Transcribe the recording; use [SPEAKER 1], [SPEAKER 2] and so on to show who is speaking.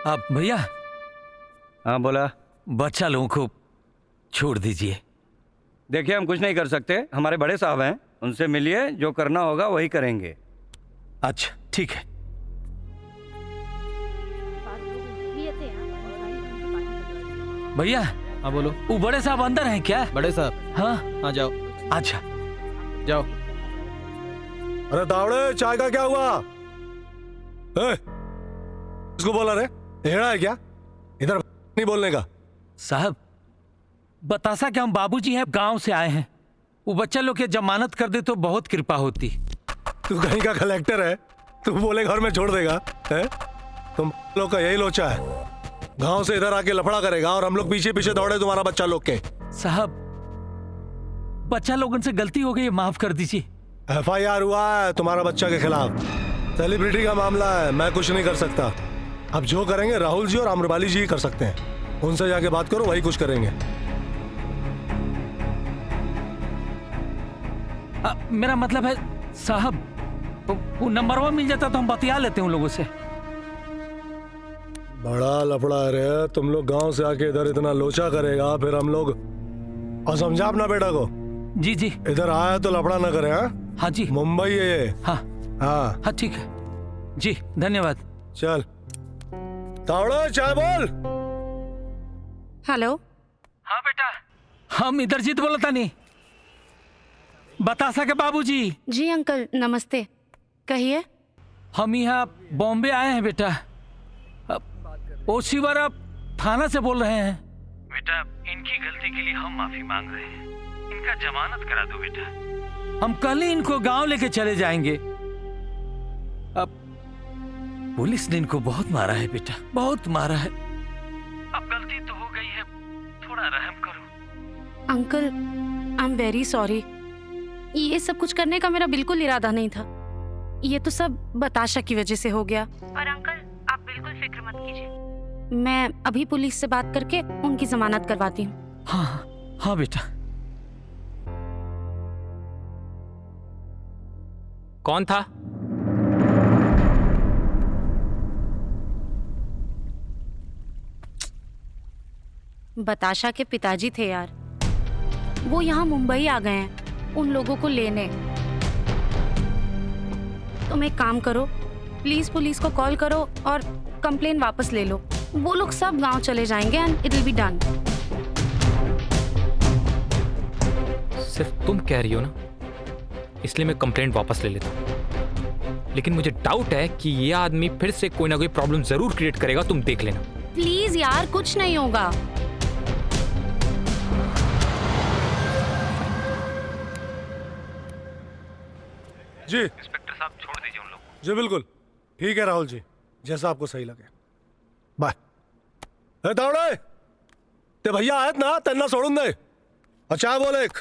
[SPEAKER 1] आप भैया।
[SPEAKER 2] हाँ बोला।
[SPEAKER 1] बच्चा लोगों को छोड़ दीजिए।
[SPEAKER 2] देखिए हम कुछ नहीं कर सकते, हमारे बड़े साहब हैं, उनसे मिलिए, जो करना होगा वही करेंगे।
[SPEAKER 1] अच्छा ठीक है। भैया।
[SPEAKER 3] हाँ बोलो।
[SPEAKER 1] वो बड़े साहब अंदर हैं क्या?
[SPEAKER 3] बड़े साहब?
[SPEAKER 1] हाँ
[SPEAKER 3] हाँ जाओ।
[SPEAKER 1] अच्छा
[SPEAKER 3] जाओ।
[SPEAKER 4] अरे दावड़े, चाय का क्या हुआ? इसको बोला रे, हेड़ा है क्या? इधर नहीं बोलने का।
[SPEAKER 1] साहब बतासा कि हम बाबूजी हैं, गांव से आए हैं। वो बच्चा लोग के जमानत कर दे तो बहुत कृपा होती।
[SPEAKER 4] तू कहीं का कलेक्टर है, तू बोले घर में छोड़ देगा है? तुम लोग का यही लोचा है, गांव से इधर आके लफड़ा करेगा और हम लोग पीछे पीछे दौड़े तुम्हारा बच्चा लोग के।
[SPEAKER 1] साहब बच्चा लोगों से गलती हो गई, माफ कर दीजिए।
[SPEAKER 4] FIR हुआ है तुम्हारा बच्चा के खिलाफ, सेलिब्रिटी का मामला है, मैं कुछ नहीं कर सकता। अब जो करेंगे राहुल जी और आम्रपाली जी ही कर सकते हैं, उनसे जाके बात करो, वही कुछ करेंगे।
[SPEAKER 1] मेरा मतलब है साहब, वो नंबरवा मिल जाता तो हम बतिया लेते हैं उन लोगों से।
[SPEAKER 4] बड़ा लफड़ा है रे, तुम लोग गांव से आके इधर इतना लोचा करेगा, फिर हम लोग। और समझा अपना बेटा को।
[SPEAKER 1] जी जी।
[SPEAKER 4] इधर आया तो लफड़ा ना करे। हाँ
[SPEAKER 1] हाँ जी।
[SPEAKER 4] मुंबई है ये।
[SPEAKER 1] हाँ
[SPEAKER 4] हाँ
[SPEAKER 1] हाँ ठीक है जी, धन्यवाद।
[SPEAKER 4] चल तावड़ा, चाय बोल।
[SPEAKER 5] हेलो।
[SPEAKER 1] हाँ बेटा, हम इधर जीत बोला था नहीं, बतासा के बाबूजी।
[SPEAKER 5] जी अंकल नमस्ते, कहिए।
[SPEAKER 1] हम यहाँ बॉम्बे आए हैं बेटा, ओशीवारा थाना से बोल रहे हैं। बेटा इनकी गलती के लिए हम माफी मांग रहे हैं, इनका जमानत करा दो बेटा। हम कल ही इनको गांव लेके चले जाएंगे। अब पुलिस ने इनको बहुत मारा है बेटा, बहुत मारा है। अब गलती तो हो गई है, थोड़ा रहम करो।
[SPEAKER 5] Uncle I am very sorry, ये सब कुछ करने का मेरा बिल्कुल इरादा नहीं था। ये तो सब बताशा की वजह से हो गया। और अंकल आप बिल्कुल फिक्र मत कीजिए, मैं अभी पुलिस से बात करके उनकी जमानत करवाती हूँ।
[SPEAKER 1] हाँ हाँ हाँ बेटा।
[SPEAKER 3] कौन था?
[SPEAKER 5] बताशा के पिताजी थे यार, वो यहाँ मुंबई आ गए हैं उन लोगों को लेने। तुम एक काम करो, प्लीज पुलिस को कॉल करो और कंप्लेन वापस ले लो। वो लोग सब गांव चले जाएंगे and it will be done.
[SPEAKER 3] सिर्फ तुम कह रही हो ना, इसलिए मैं कंप्लेंट वापस ले लेता हूँ। लेकिन मुझे डाउट है कि ये आदमी फिर से कोई ना कोई प्रॉब्लम जरूर क्रिएट करेगा, तुम देख लेना।
[SPEAKER 5] प्लीज यार, कुछ नहीं होगा।
[SPEAKER 4] जी
[SPEAKER 1] इंस्पेक्टर साहब छोड़ दीजिए उन लोगों को।
[SPEAKER 4] जी बिल्कुल ठीक है राहुल जी, जैसा आपको सही लगे। बाय। तावड़े ते भैया आहेत ना, त्यांना सोडून दे। चाय बोल एक।